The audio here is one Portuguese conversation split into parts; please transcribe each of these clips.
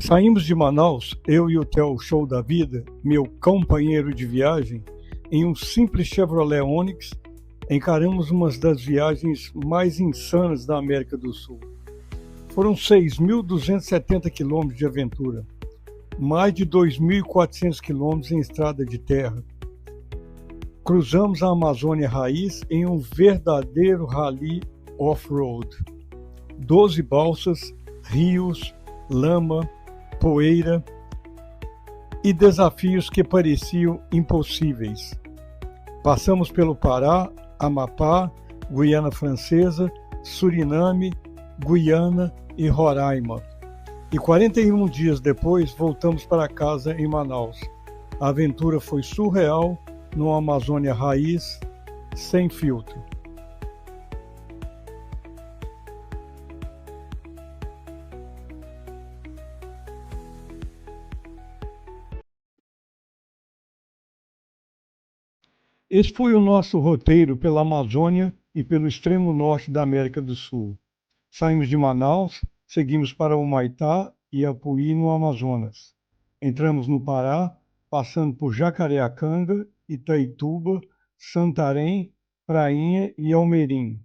Saímos de Manaus, eu e o Theo Show da Vida, meu companheiro de viagem, em um simples Chevrolet Onix, encaramos uma das viagens mais insanas da América do Sul. Foram 6.270 quilômetros de aventura, mais de 2.400 quilômetros em estrada de terra. Cruzamos a Amazônia Raiz em um verdadeiro rally off-road. 12 balsas, rios, lama, poeira e desafios que pareciam impossíveis. Passamos pelo Pará, Amapá, Guiana Francesa, Suriname, Guiana e Roraima. E 41 dias depois voltamos para casa em Manaus. A aventura foi surreal numa Amazônia raiz, sem filtro. Esse foi o nosso roteiro pela Amazônia e pelo extremo norte da América do Sul. Saímos de Manaus, seguimos para Humaitá e Apuí, no Amazonas. Entramos no Pará, passando por Jacareacanga, Itaituba, Santarém, Prainha e Almerim.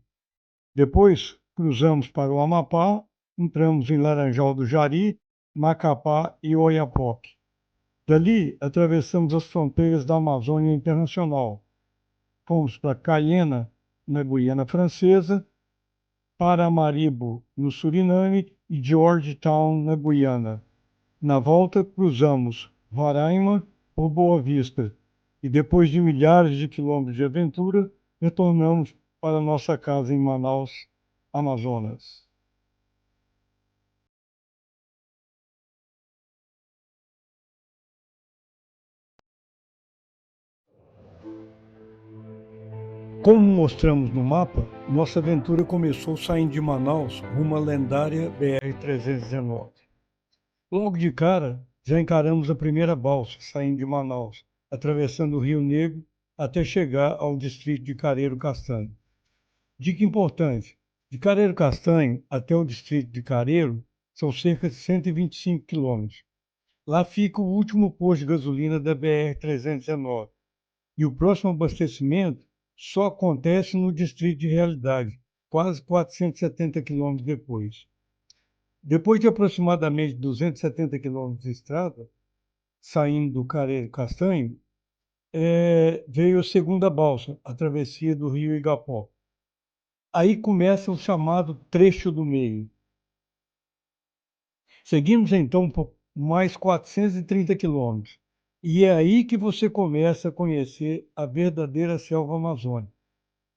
Depois cruzamos para o Amapá, entramos em Laranjal do Jari, Macapá e Oiapoque. Dali, atravessamos as fronteiras da Amazônia Internacional. Fomos para Cayena, na Guiana Francesa, Paramaribo, no Suriname, e Georgetown, na Guiana. Na volta, cruzamos Roraima por Boa Vista e, depois de milhares de quilômetros de aventura, retornamos para nossa casa em Manaus, Amazonas. Como mostramos no mapa, nossa aventura começou saindo de Manaus rumo à lendária BR-319. Logo de cara, já encaramos a primeira balsa, saindo de Manaus, atravessando o Rio Negro até chegar ao distrito de Careiro Castanho. Dica importante: de Careiro Castanho até o distrito de Careiro são cerca de 125 quilômetros. Lá fica o último posto de gasolina da BR-319 e o próximo abastecimento só acontece no Distrito de Realidade, quase 470 quilômetros depois. Depois de aproximadamente 270 quilômetros de estrada, saindo do Careiro Castanho, veio a segunda balsa, a travessia do Rio Igapó. Aí começa o chamado trecho do meio. Seguimos então por mais 430 quilômetros. E é aí que você começa a conhecer a verdadeira selva amazônica.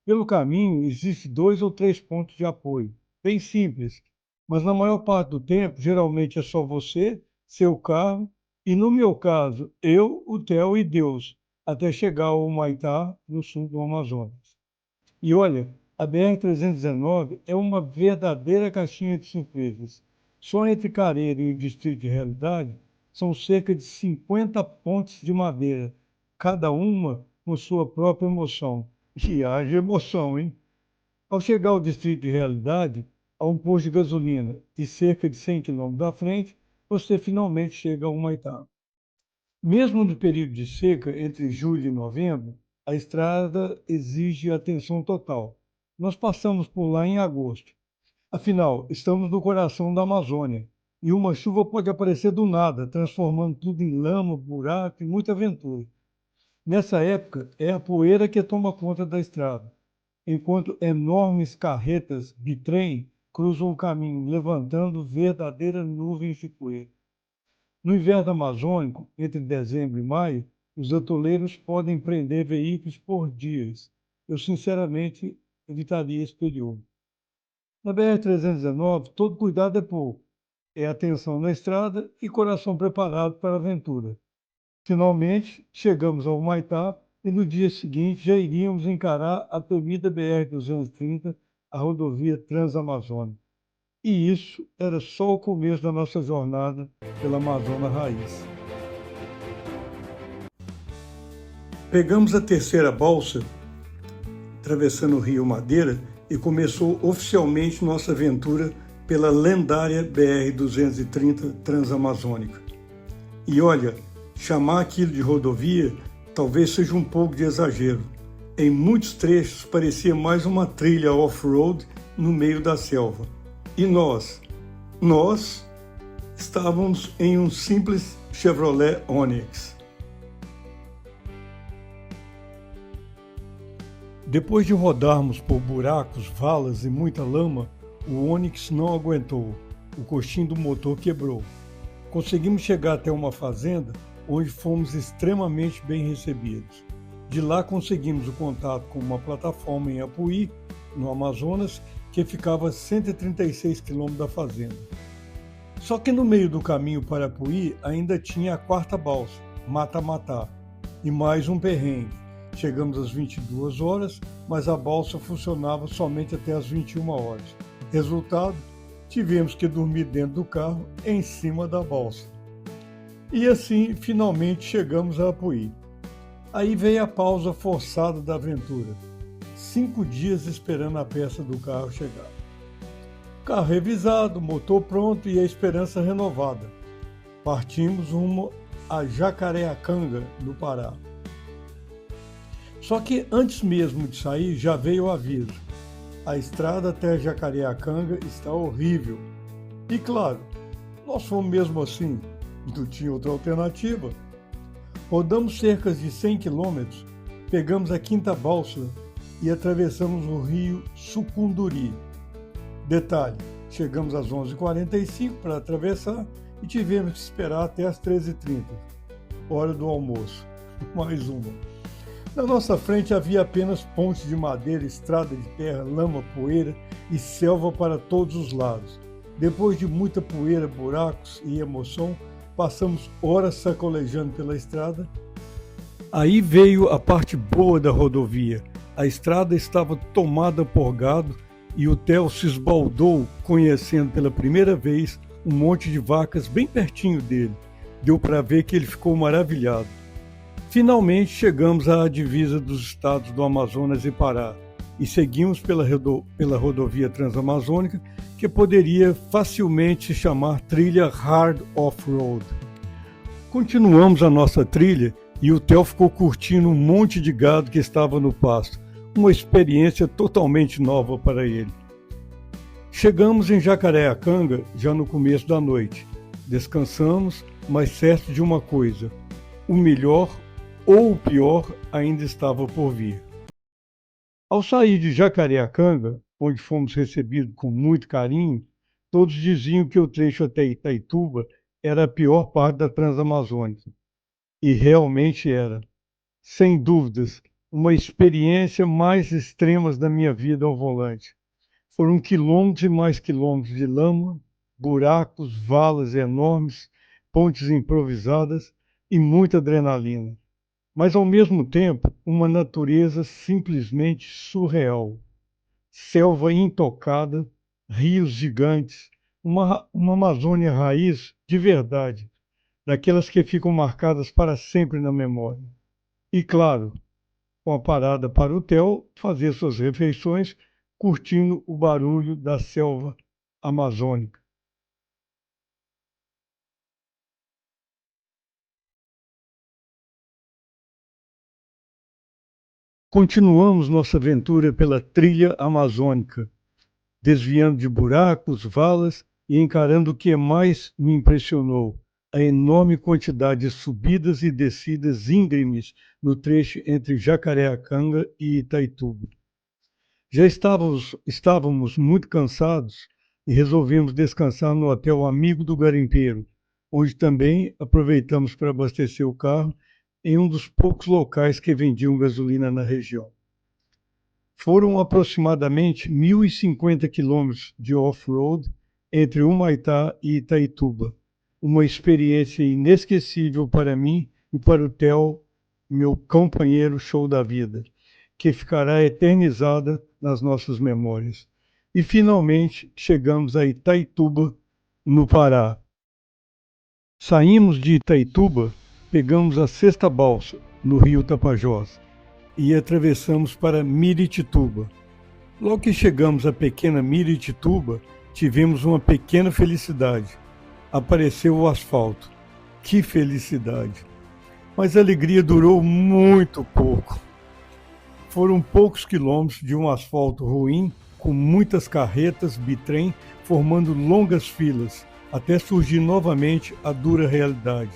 Pelo caminho, existem 2 ou 3 pontos de apoio, bem simples, mas na maior parte do tempo, geralmente é só você, seu carro, e no meu caso, eu, o Theo e Deus, até chegar ao Humaitá, no sul do Amazonas. E olha, a BR-319 é uma verdadeira caixinha de surpresas. Só entre Careiro e o Distrito de Realidade, são cerca de 50 pontes de madeira, cada uma com sua própria emoção. E haja emoção, hein? Ao chegar ao Distrito de Realidade, a um posto de gasolina e cerca de 100 quilômetros à frente, você finalmente chega a Humaitá. Mesmo no período de seca, entre julho e novembro, a estrada exige atenção total. Nós passamos por lá em agosto. Afinal, estamos no coração da Amazônia e uma chuva pode aparecer do nada, transformando tudo em lama, buraco e muita aventura. Nessa época, é a poeira que toma conta da estrada, enquanto enormes carretas de trem cruzam o caminho, levantando verdadeiras nuvens de poeira. No inverno amazônico, entre dezembro e maio, os atoleiros podem prender veículos por dias. Eu, sinceramente, evitaria esse período. Na BR-319, todo cuidado é pouco. É atenção na estrada e coração preparado para a aventura. Finalmente, chegamos ao Humaitá e no dia seguinte já iríamos encarar a temida BR-230, a rodovia Transamazônica. E isso era só o começo da nossa jornada pela Amazônia Raiz. Pegamos a terceira balsa, atravessando o Rio Madeira, e começou oficialmente nossa aventura pela lendária BR-230 Transamazônica. E olha, chamar aquilo de rodovia talvez seja um pouco de exagero. Em muitos trechos parecia mais uma trilha off-road no meio da selva. E nós estávamos em um simples Chevrolet Onix. Depois de rodarmos por buracos, valas e muita lama, o Onix não aguentou. O coxim do motor quebrou. Conseguimos chegar até uma fazenda onde fomos extremamente bem recebidos. De lá conseguimos o contato com uma plataforma em Apuí, no Amazonas, que ficava a 136 quilômetros da fazenda. Só que no meio do caminho para Apuí ainda tinha a quarta balsa, Mata-Matá, e mais um perrengue. Chegamos às 22 horas, mas a balsa funcionava somente até às 21 horas. Resultado, tivemos que dormir dentro do carro, em cima da balsa. E assim, finalmente chegamos a Apuí. Aí veio a pausa forçada da aventura. 5 dias esperando a peça do carro chegar. Carro revisado, motor pronto e a esperança renovada. Partimos rumo a Jacareacanga, no Pará. Só que antes mesmo de sair já veio o aviso. A estrada até Jacareacanga está horrível. E claro, nós fomos mesmo assim, não tinha outra alternativa. Rodamos cerca de 100 quilômetros, pegamos a quinta balsa e atravessamos o rio Sucunduri. Detalhe, chegamos às 11h45 para atravessar e tivemos que esperar até às 13h30, hora do almoço. Mais uma. Na nossa frente havia apenas pontes de madeira, estrada de terra, lama, poeira e selva para todos os lados. Depois de muita poeira, buracos e emoção, passamos horas sacolejando pela estrada. Aí veio a parte boa da rodovia. A estrada estava tomada por gado e o Theo se esbaldou conhecendo pela primeira vez um monte de vacas bem pertinho dele. Deu para ver que ele ficou maravilhado. Finalmente chegamos à divisa dos estados do Amazonas e Pará e seguimos pela rodovia transamazônica, que poderia facilmente se chamar trilha hard off-road. Continuamos a nossa trilha e o Theo ficou curtindo um monte de gado que estava no pasto, uma experiência totalmente nova para ele. Chegamos em Jacareacanga já no começo da noite. Descansamos, mas certo de uma coisa: o melhor ou o pior ainda estava por vir. Ao sair de Jacareacanga, onde fomos recebidos com muito carinho, todos diziam que o trecho até Itaituba era a pior parte da Transamazônica. E realmente era. Sem dúvidas, uma experiência mais extrema da minha vida ao volante. Foram quilômetros e mais quilômetros de lama, buracos, valas enormes, pontes improvisadas e muita adrenalina. Mas, ao mesmo tempo, uma natureza simplesmente surreal. Selva intocada, rios gigantes, uma Amazônia raiz de verdade, daquelas que ficam marcadas para sempre na memória. E, claro, com a parada para o Theo fazer suas refeições, curtindo o barulho da selva amazônica. Continuamos nossa aventura pela trilha amazônica, desviando de buracos, valas e encarando o que mais me impressionou: a enorme quantidade de subidas e descidas íngremes no trecho entre Jacareacanga e Itaituba. Já estávamos muito cansados e resolvemos descansar no hotel Amigo do Garimpeiro, onde também aproveitamos para abastecer o carro em um dos poucos locais que vendiam gasolina na região. Foram aproximadamente 1.050 quilômetros de off-road entre Humaitá e Itaituba, uma experiência inesquecível para mim e para o Theo, meu companheiro show da vida, que ficará eternizada nas nossas memórias. E finalmente chegamos a Itaituba, no Pará. Saímos de Itaituba, pegamos a sexta balsa, no rio Tapajós, e atravessamos para Miritituba. Logo que chegamos à pequena Miritituba, tivemos uma pequena felicidade. Apareceu o asfalto. Que felicidade! Mas a alegria durou muito pouco. Foram poucos quilômetros de um asfalto ruim, com muitas carretas, bitrem, formando longas filas, até surgir novamente a dura realidade.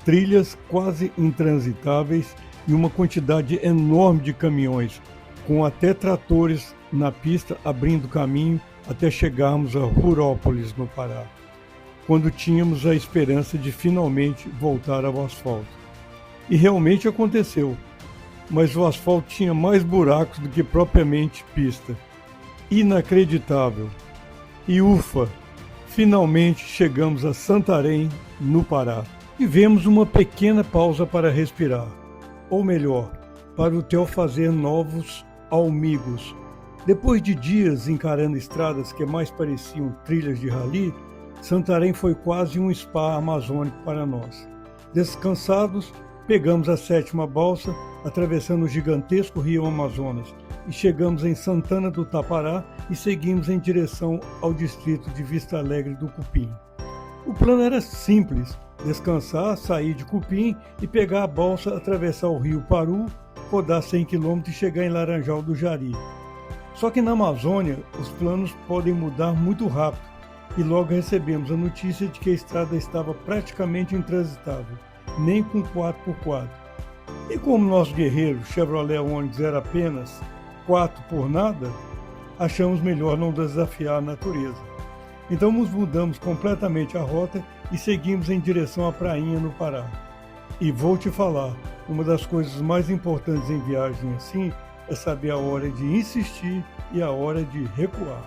Trilhas quase intransitáveis e uma quantidade enorme de caminhões, com até tratores na pista abrindo caminho até chegarmos a Rurópolis, no Pará, quando tínhamos a esperança de finalmente voltar ao asfalto. E realmente aconteceu, mas o asfalto tinha mais buracos do que propriamente pista. Inacreditável! E ufa! Finalmente chegamos a Santarém, no Pará. Tivemos uma pequena pausa para respirar, ou melhor, para o Theo fazer novos amigos. Depois de dias encarando estradas que mais pareciam trilhas de rally, Santarém foi quase um spa amazônico para nós. Descansados, pegamos a 7ª balsa, atravessando o gigantesco rio Amazonas, e chegamos em Santana do Tapará e seguimos em direção ao distrito de Vista Alegre do Cupim. O plano era simples: descansar, sair de Cupim e pegar a balsa, atravessar o rio Paru, rodar 100 km e chegar em Laranjal do Jari. Só que na Amazônia, os planos podem mudar muito rápido e logo recebemos a notícia de que a estrada estava praticamente intransitável, nem com 4x4. E como nosso guerreiro Chevrolet Onix era apenas 4 por nada, achamos melhor não desafiar a natureza. Então nos mudamos completamente a rota e seguimos em direção à prainha no Pará. E vou te falar, uma das coisas mais importantes em viagem assim é saber a hora de insistir e a hora de recuar.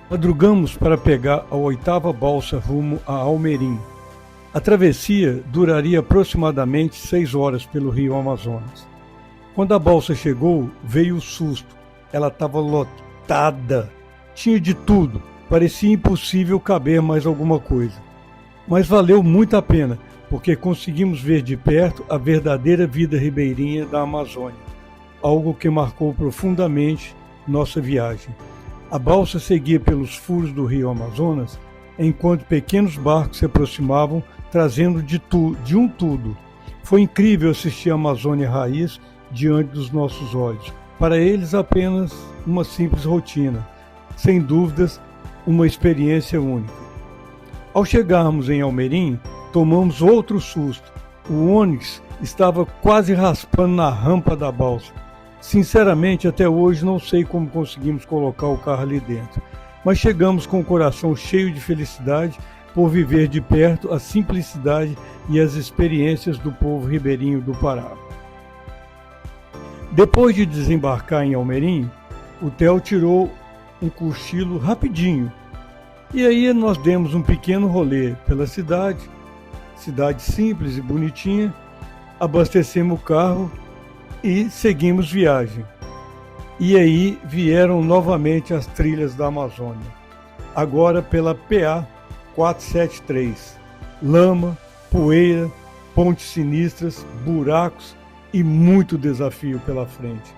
Madrugamos para pegar a 8ª balsa rumo a Almerim. A travessia duraria aproximadamente 6 horas pelo rio Amazonas. Quando a balsa chegou, veio o susto. Ela estava lotada. Tinha de tudo. Parecia impossível caber mais alguma coisa. Mas valeu muito a pena, porque conseguimos ver de perto a verdadeira vida ribeirinha da Amazônia. Algo que marcou profundamente nossa viagem. A balsa seguia pelos furos do rio Amazonas, enquanto pequenos barcos se aproximavam, trazendo de um tudo. Foi incrível assistir a Amazônia raiz diante dos nossos olhos. Para eles, apenas uma simples rotina. Sem dúvidas, uma experiência única. Ao chegarmos em Almerim, tomamos outro susto. O Onix estava quase raspando na rampa da balsa. Sinceramente, até hoje não sei como conseguimos colocar o carro ali dentro, mas chegamos com o coração cheio de felicidade por viver de perto a simplicidade e as experiências do povo ribeirinho do Pará. Depois de desembarcar em Almerim, o Theo tirou um cochilo rapidinho, e aí nós demos um pequeno rolê pela cidade simples e bonitinha, abastecemos o carro e seguimos viagem. E aí vieram novamente as trilhas da Amazônia, agora pela PA 473. Lama, poeira, pontes sinistras, buracos e muito desafio pela frente.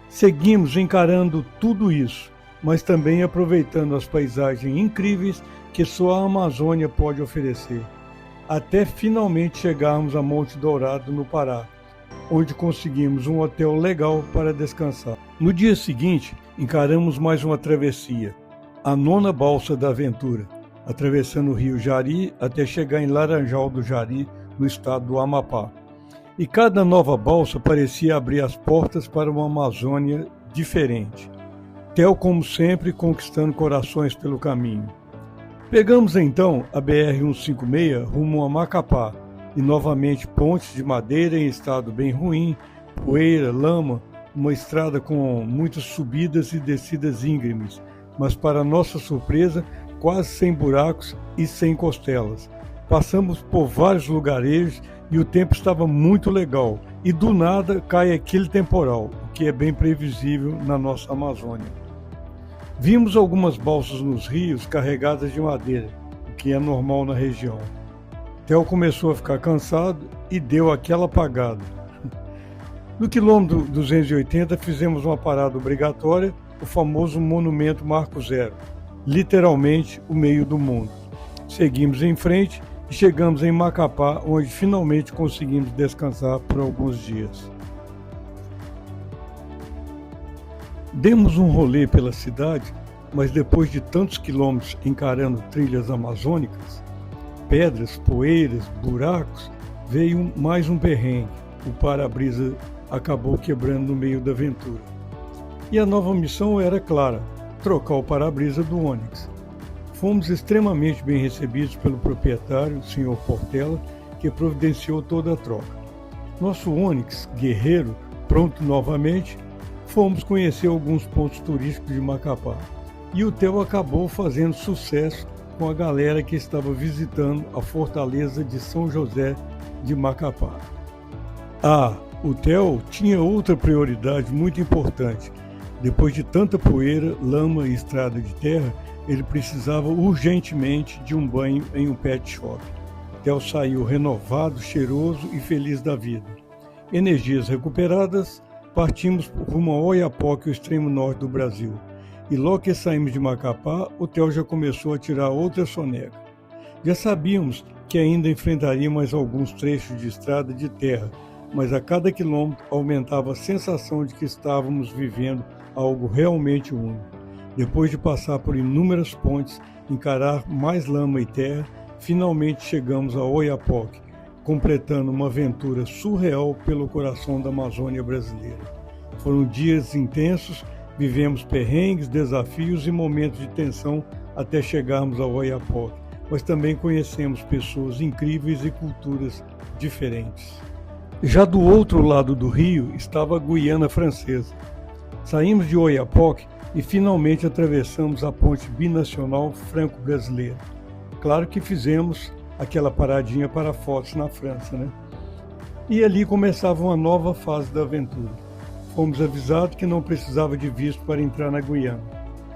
Seguimos encarando tudo isso, mas também aproveitando as paisagens incríveis que só a Amazônia pode oferecer, até finalmente chegarmos a Monte Dourado, no Pará, onde conseguimos um hotel legal para descansar. No dia seguinte, encaramos mais uma travessia, a 9ª balsa da aventura, atravessando o rio Jari até chegar em Laranjal do Jari, no estado do Amapá. E cada nova balsa parecia abrir as portas para uma Amazônia diferente. Theo, como sempre, conquistando corações pelo caminho. Pegamos então a BR-156 rumo a Macapá, e novamente pontes de madeira em estado bem ruim, poeira, lama, uma estrada com muitas subidas e descidas íngremes, mas para nossa surpresa, quase sem buracos e sem costelas. Passamos por vários lugarejos e o tempo estava muito legal, e do nada cai aquele temporal, o que é bem previsível na nossa Amazônia. Vimos algumas balsas nos rios carregadas de madeira, o que é normal na região. Theo começou a ficar cansado e deu aquela apagada. No quilômetro 280 fizemos uma parada obrigatória, o famoso Monumento Marco Zero. literalmente o meio do mundo. Seguimos em frente e chegamos em Macapá, onde finalmente conseguimos descansar por alguns dias. Demos um rolê pela cidade, mas depois de tantos quilômetros encarando trilhas amazônicas, pedras, poeiras, buracos, veio mais um perrengue. O para-brisa acabou quebrando no meio da aventura. E a nova missão era clara: trocar o para-brisa do Onix. Fomos extremamente bem recebidos pelo proprietário, o Sr. Portela, que providenciou toda a troca. Nosso Onix, guerreiro, pronto novamente, fomos conhecer alguns pontos turísticos de Macapá. E o Theo acabou fazendo sucesso com a galera que estava visitando a fortaleza de São José de Macapá. O Theo tinha outra prioridade muito importante. Depois de tanta poeira, lama e estrada de terra, ele precisava urgentemente de um banho em um pet shop. Theo saiu renovado, cheiroso e feliz da vida. Energias recuperadas, partimos rumo a Oiapoque, o extremo norte do Brasil. E logo que saímos de Macapá, o Theo já começou a tirar outra soneca. Já sabíamos que ainda enfrentaria mais alguns trechos de estrada de terra, mas a cada quilômetro aumentava a sensação de que estávamos vivendo algo realmente único. Depois de passar por inúmeras pontes, encarar mais lama e terra, finalmente chegamos a Oiapoque, completando uma aventura surreal pelo coração da Amazônia brasileira. Foram dias intensos, vivemos perrengues, desafios e momentos de tensão até chegarmos a Oiapoque, mas também conhecemos pessoas incríveis e culturas diferentes. Já do outro lado do rio estava a Guiana Francesa. Saímos de Oiapoque e finalmente atravessamos a ponte binacional franco-brasileira. Claro que fizemos aquela paradinha para fotos na França, né? E ali começava uma nova fase da aventura. Fomos avisados que não precisava de visto para entrar na Guiana,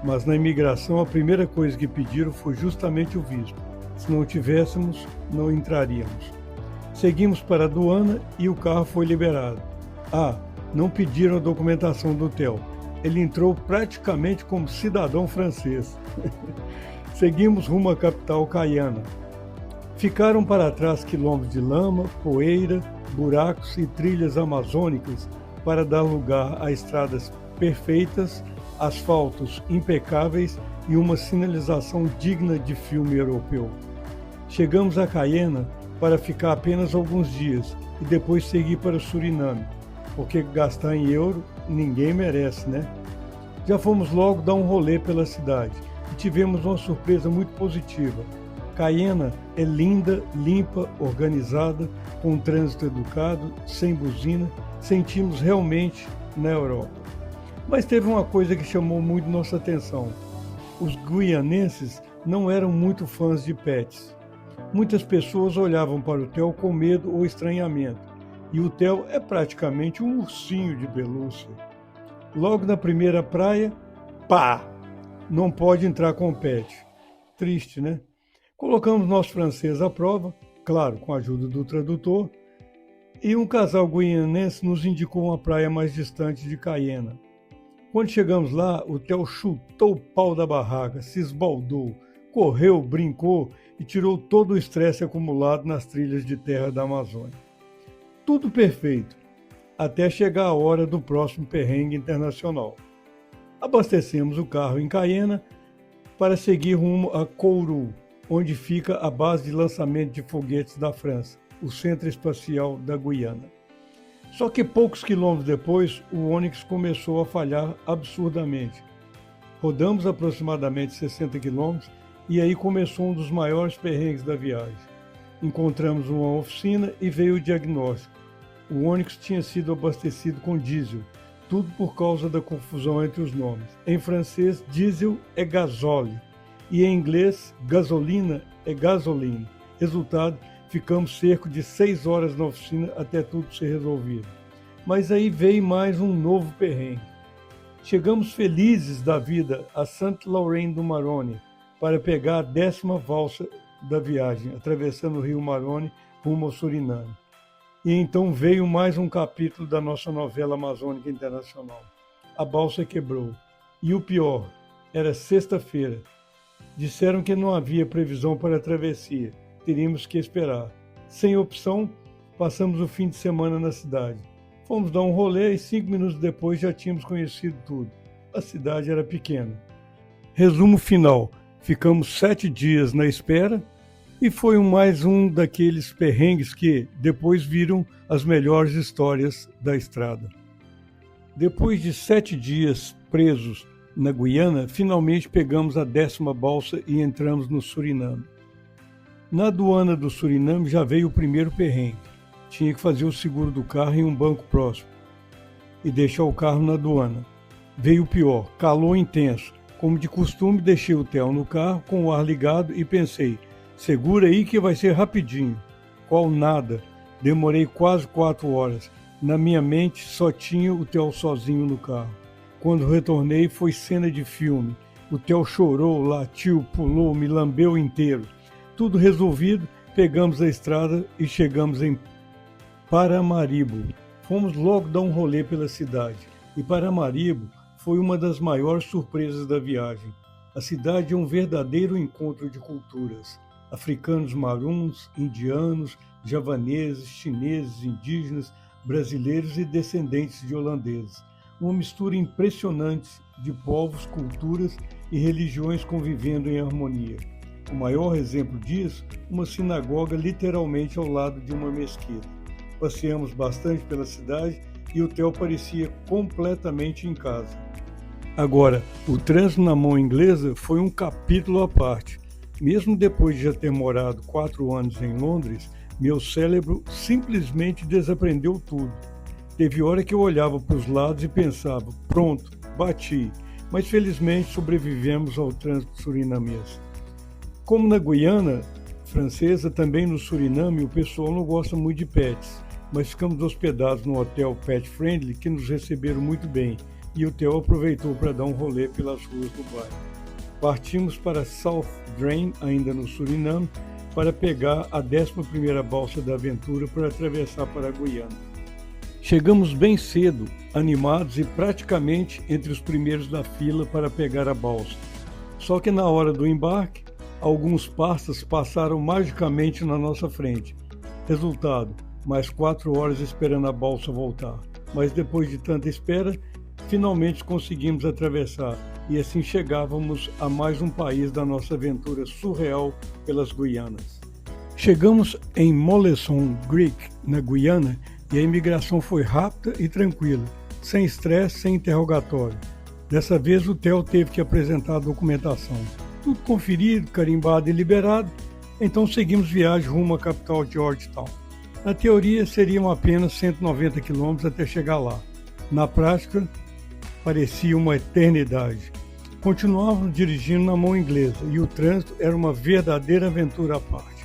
mas na imigração a primeira coisa que pediram foi justamente o visto. Se não tivéssemos, não entraríamos. Seguimos para a aduana e o carro foi liberado. Não pediram a documentação do Theo. Ele entrou praticamente como cidadão francês. Seguimos rumo à capital Caiana. Ficaram para trás quilômetros de lama, poeira, buracos e trilhas amazônicas para dar lugar a estradas perfeitas, asfaltos impecáveis e uma sinalização digna de filme europeu. Chegamos a Caiana para ficar apenas alguns dias e depois seguir para o Suriname, porque gastar em euro ninguém merece, né? Já fomos logo dar um rolê pela cidade e tivemos uma surpresa muito positiva. Caiana é linda, limpa, organizada, com um trânsito educado, sem buzina, sentimos realmente na Europa. Mas teve uma coisa que chamou muito nossa atenção. Os guianenses não eram muito fãs de pets. Muitas pessoas olhavam para o Theo com medo ou estranhamento, e o Theo é praticamente um ursinho de pelúcia. Logo na primeira praia, não pode entrar com pet. Triste, né? Colocamos nosso francês à prova, claro, com a ajuda do tradutor, e um casal guianense nos indicou uma praia mais distante de Caiana. Quando chegamos lá, o Theo chutou o pau da barraca, se esbaldou, correu, brincou e tirou todo o estresse acumulado nas trilhas de terra da Amazônia. Tudo perfeito, até chegar a hora do próximo perrengue internacional. Abastecemos o carro em Caiana para seguir rumo a Kourou, onde fica a base de lançamento de foguetes da França, o Centro Espacial da Guiana. Só que poucos quilômetros depois, o Onix começou a falhar absurdamente. Rodamos aproximadamente 60 quilômetros e aí começou um dos maiores perrengues da viagem. Encontramos uma oficina e veio o diagnóstico. O Onix tinha sido abastecido com diesel, tudo por causa da confusão entre os nomes. Em francês, diesel é gasóleo e em inglês, gasolina é gasoline. Resultado, ficamos cerca de 6 horas na oficina até tudo ser resolvido. Mas aí veio mais um novo perrengue. Chegamos felizes da vida a Saint-Laurent du Maroni para pegar a 10ª valsa da viagem, atravessando o rio Maroni rumo ao Suriname. E então veio mais um capítulo da nossa novela amazônica internacional. A balsa quebrou. E o pior, era sexta-feira. Disseram que não havia previsão para a travessia, teríamos que esperar. Sem opção, passamos o fim de semana na cidade. Fomos dar um rolê e 5 minutos depois já tínhamos conhecido tudo. A cidade era pequena. Resumo final, ficamos 7 dias na espera e foi mais um daqueles perrengues que depois viram as melhores histórias da estrada. Depois de 7 dias presos na Guiana, finalmente pegamos a 10ª balsa e entramos no Suriname. Na aduana do Suriname já veio o primeiro perrengue. Tinha que fazer o seguro do carro em um banco próximo e deixar o carro na aduana. Veio o pior, calor intenso. Como de costume, deixei o Theo no carro com o ar ligado e pensei, segura aí que vai ser rapidinho. Qual nada, demorei quase 4 horas. Na minha mente só tinha o Theo sozinho no carro. Quando retornei foi cena de filme. O Theo chorou, latiu, pulou, me lambeu inteiro. Tudo resolvido, pegamos a estrada e chegamos em Paramaribo. Fomos logo dar um rolê pela cidade. E Paramaribo foi uma das maiores surpresas da viagem. A cidade é um verdadeiro encontro de culturas. Africanos maruns, indianos, javaneses, chineses, indígenas, brasileiros e descendentes de holandeses. Uma mistura impressionante de povos, culturas e religiões convivendo em harmonia. O maior exemplo disso, uma sinagoga literalmente ao lado de uma mesquita. Passeamos bastante pela cidade e o Theo parecia completamente em casa. Agora, o trânsito na mão inglesa foi um capítulo à parte. Mesmo depois de já ter morado 4 anos em Londres, meu cérebro simplesmente desaprendeu tudo. Teve hora que eu olhava para os lados e pensava, pronto, bati. Mas felizmente sobrevivemos ao trânsito surinamês. Como na Guiana Francesa, também no Suriname, o pessoal não gosta muito de pets, mas ficamos hospedados num hotel pet friendly que nos receberam muito bem e o Theo aproveitou para dar um rolê pelas ruas do bairro. Partimos para South Drain, ainda no Suriname, para pegar a 11ª balsa da aventura para atravessar para a Guiana. Chegamos bem cedo, animados e praticamente entre os primeiros da fila para pegar a balsa. Só que na hora do embarque, alguns passas passaram magicamente na nossa frente. Resultado, mais 4 horas esperando a balsa voltar. Mas depois de tanta espera, finalmente conseguimos atravessar e assim chegávamos a mais um país da nossa aventura surreal pelas Guianas. Chegamos em Moleson Creek, na Guiana, e a imigração foi rápida e tranquila, sem estresse, sem interrogatório. Dessa vez o Theo teve que apresentar a documentação. Tudo conferido, carimbado e liberado, então seguimos viagem rumo à capital Georgetown. Na teoria seriam apenas 190 quilômetros até chegar lá. Na prática, parecia uma eternidade. Continuávamos dirigindo na mão inglesa e o trânsito era uma verdadeira aventura à parte.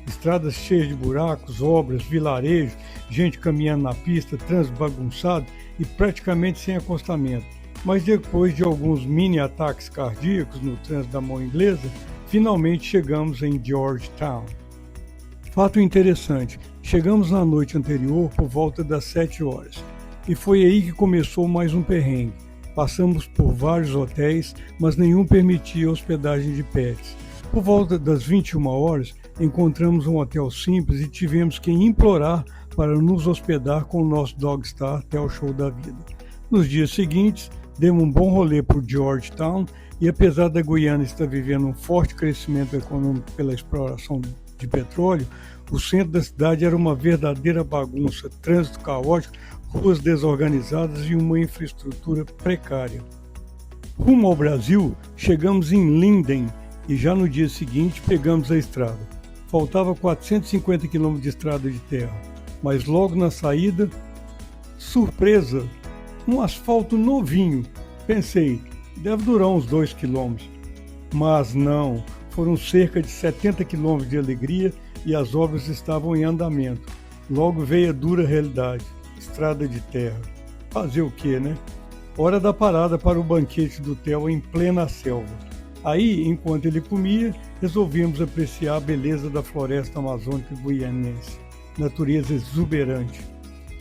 Estradas cheias de buracos, obras, vilarejos, gente caminhando na pista, trânsito bagunçado e praticamente sem acostamento. Mas depois de alguns mini ataques cardíacos no trânsito da mão inglesa, finalmente chegamos em Georgetown. Fato interessante, chegamos na noite anterior por volta das 7 horas. E foi aí que começou mais um perrengue. Passamos por vários hotéis, mas nenhum permitia hospedagem de pets. Por volta das 21 horas, encontramos um hotel simples e tivemos que implorar para nos hospedar com o nosso Dogstar até o show da vida. Nos dias seguintes, demos um bom rolê por Georgetown e apesar da Guiana estar vivendo um forte crescimento econômico pela exploração de petróleo, o centro da cidade era uma verdadeira bagunça, trânsito caótico, ruas desorganizadas e uma infraestrutura precária. Rumo ao Brasil, chegamos em Linden e já no dia seguinte pegamos a estrada. Faltava 450 km de estrada de terra, mas logo na saída, surpresa, um asfalto novinho. Pensei, deve durar uns 2 km, mas não, foram cerca de 70 km de alegria e as obras estavam em andamento. Logo veio a dura realidade, estrada de terra. Fazer o quê, né? Hora da parada para o banquete do Theo em plena selva. Aí, enquanto ele comia, resolvemos apreciar a beleza da floresta amazônica guianense, natureza exuberante.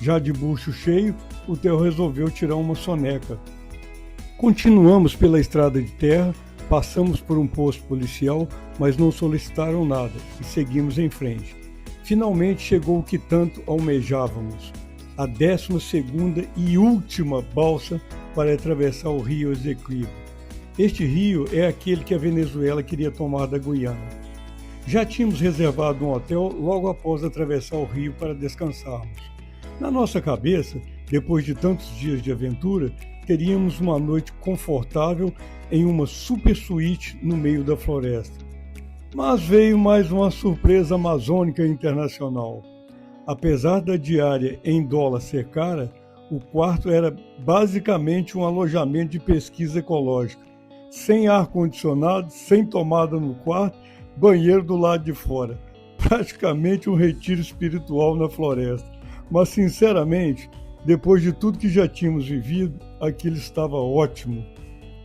Já de bucho cheio, o Theo resolveu tirar uma soneca. Continuamos pela estrada de terra, Passamos por um posto policial, mas não solicitaram nada e seguimos em frente. Finalmente chegou o que tanto almejávamos, a 12ª e última balsa para atravessar o rio Essequibo. Este rio é aquele que a Venezuela queria tomar da Guiana. Já tínhamos reservado um hotel logo após atravessar o rio para descansarmos. Na nossa cabeça, depois de tantos dias de aventura, teríamos uma noite confortável em uma super suíte no meio da floresta. Mas veio mais uma surpresa amazônica internacional. Apesar da diária em dólar ser cara, o quarto era basicamente um alojamento de pesquisa ecológica, sem ar-condicionado, sem tomada no quarto, banheiro do lado de fora. Praticamente um retiro espiritual na floresta. Mas, sinceramente, depois de tudo que já tínhamos vivido, aquilo estava ótimo.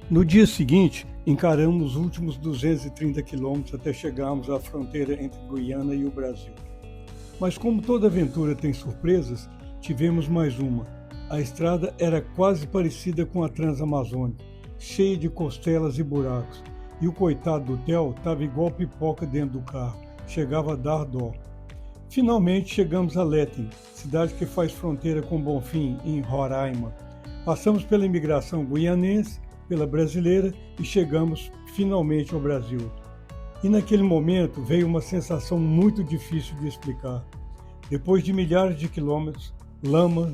No dia seguinte, encaramos os últimos 230 quilômetros até chegarmos à fronteira entre Guiana e o Brasil. Mas como toda aventura tem surpresas, tivemos mais uma. A estrada era quase parecida com a Transamazônica, cheia de costelas e buracos. E o coitado do Theo estava igual pipoca dentro do carro, chegava a dar dó. Finalmente chegamos a Lethem, cidade que faz fronteira com Bonfim, em Roraima. Passamos pela imigração guianense, pela brasileira e chegamos finalmente ao Brasil. E naquele momento veio uma sensação muito difícil de explicar. Depois de milhares de quilômetros, lama,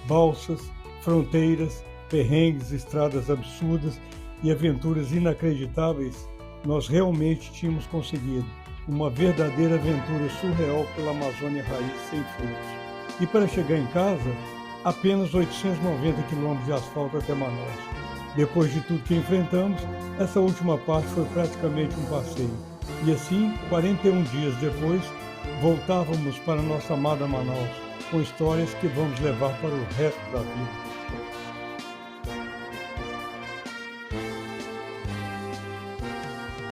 balsas, fronteiras, perrengues, estradas absurdas e aventuras inacreditáveis, nós realmente tínhamos conseguido uma verdadeira aventura surreal pela Amazônia raiz sem frutos. E para chegar em casa, apenas 890 quilômetros de asfalto até Manaus. Depois de tudo que enfrentamos, essa última parte foi praticamente um passeio. E assim, 41 dias depois, voltávamos para nossa amada Manaus, com histórias que vamos levar para o resto da vida.